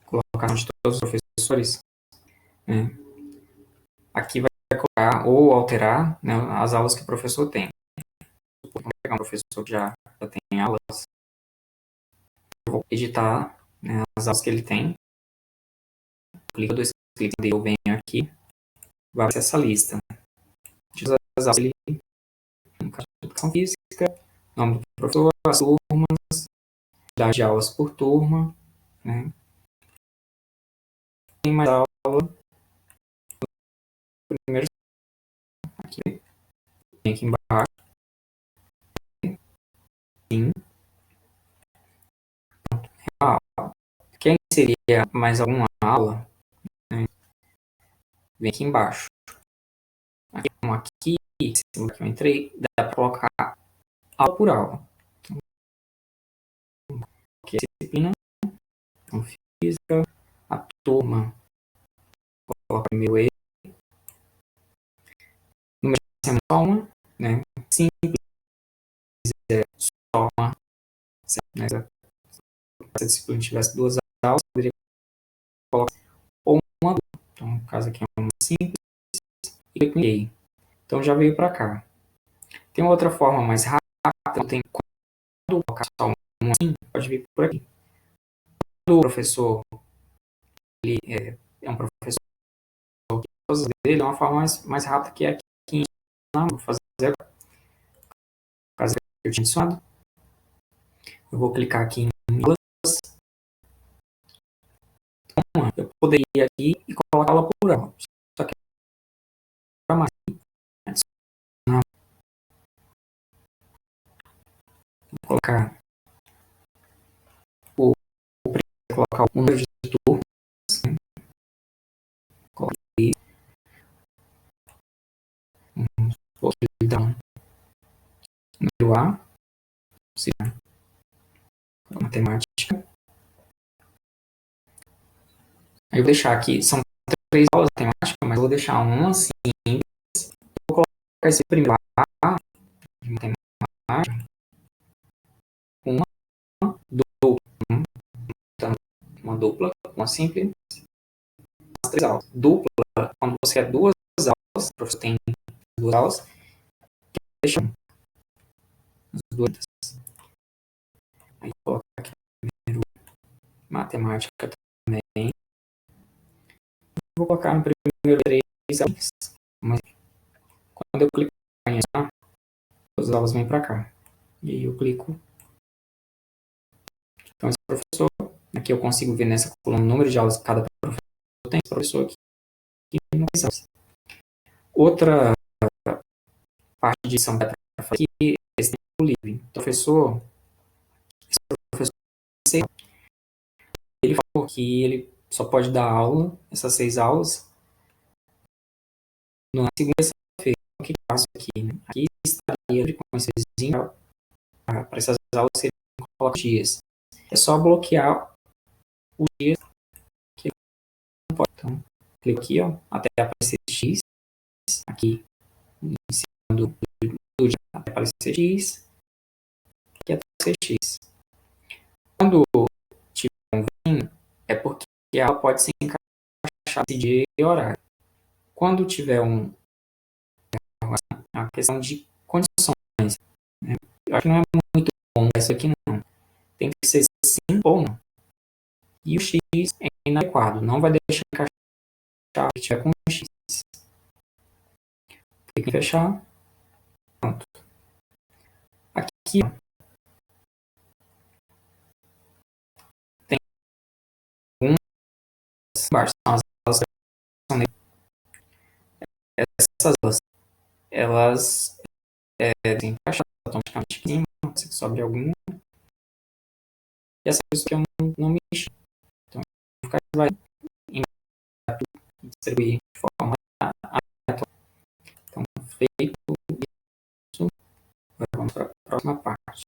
colocar de todos os professores, né? Aqui vai colocar ou alterar, né, as aulas que o professor tem. Vamos pegar um professor que já tem aulas, eu vou editar, né, as aulas que ele tem. Clico dois cliques dele, eu venho aqui, vai aparecer essa lista. As aulas dele, no caso de educação física, nome do professor, as turmas, quantidade de aulas por turma, né? Tem mais aula, primeiro aqui, tem aqui embaixo, sim. Quem seria mais alguma aula, né? Vem aqui embaixo. Aqui, esse que eu entrei, dá para colocar aula por aula. Então, aqui é disciplina, então, física, a turma, coloca primeiro E, número de semana só uma, né? Simples, é só uma, né? Se a disciplina tivesse duas aulas, poderia colocar ou uma dupla. Então, no caso aqui é uma simples e cliquei. Então já veio para cá. Tem outra forma mais rápida, tem quando colocar só uma assim, pode vir por aqui. Quando o professor ele é um professor que todas dele é uma forma mais rápida que aqui. Não, vou fazer agora. Caso eu tinha adicionado, eu vou clicar aqui em aulas. Então, eu poderia ir aqui e colocar ela por aula. Só que para mais adicionar, vou colocar colocar o número de turmas, né? Coloquei então, número A, matemática. Aí eu vou deixar aqui, são 3 aulas de matemática, mas eu vou deixar uma assim. Vou colocar esse primeiro A de matemática, uma dupla, então, uma dupla, uma simples, as 3 aulas. Dupla, quando você quer 2 aulas, o professor tem 2 aulas, deixa as 2. Aí coloca aqui primeiro matemática também. Vou colocar no primeiro 3 aulas, mas quando eu clico em adicionar, as aulas vêm para cá. E aí eu clico. Então, esse professor, aqui eu consigo ver nessa coluna o número de aulas que cada professor tem. Esse professor aqui não tem aulas. Outra parte de edição que aqui, esse tempo livre. Então, esse professor, ele falou que ele só pode dar aula, essas 6 aulas, na segunda-feira. O que eu faço aqui? Né? Aqui estaria com esse vizinho para essas aulas serem colocados dias. É só bloquear os dias que não pode. Então, clico aqui, ó, até aparecer X, aqui em cima do dia, até aparecer X, aqui até aparecer X. Quando tiver um vinho, é porque ela pode se encaixar nesse dia e horário. Quando tiver a questão de condições, né? Eu acho que não é muito bom isso aqui não. Tem que ser sim ou não. E o X é inadequado, não vai deixar encaixar se tiver com X. Clique em fechar. Pronto. Aqui, ó, tem algumas são as aulas que são essas aulas, elas têm que encaixar automaticamente aqui em cima, se sobe alguma. E essa pessoa que eu não mexi. Então, vai distribuir de forma aleatória. Então, feito isso, vamos para a próxima parte.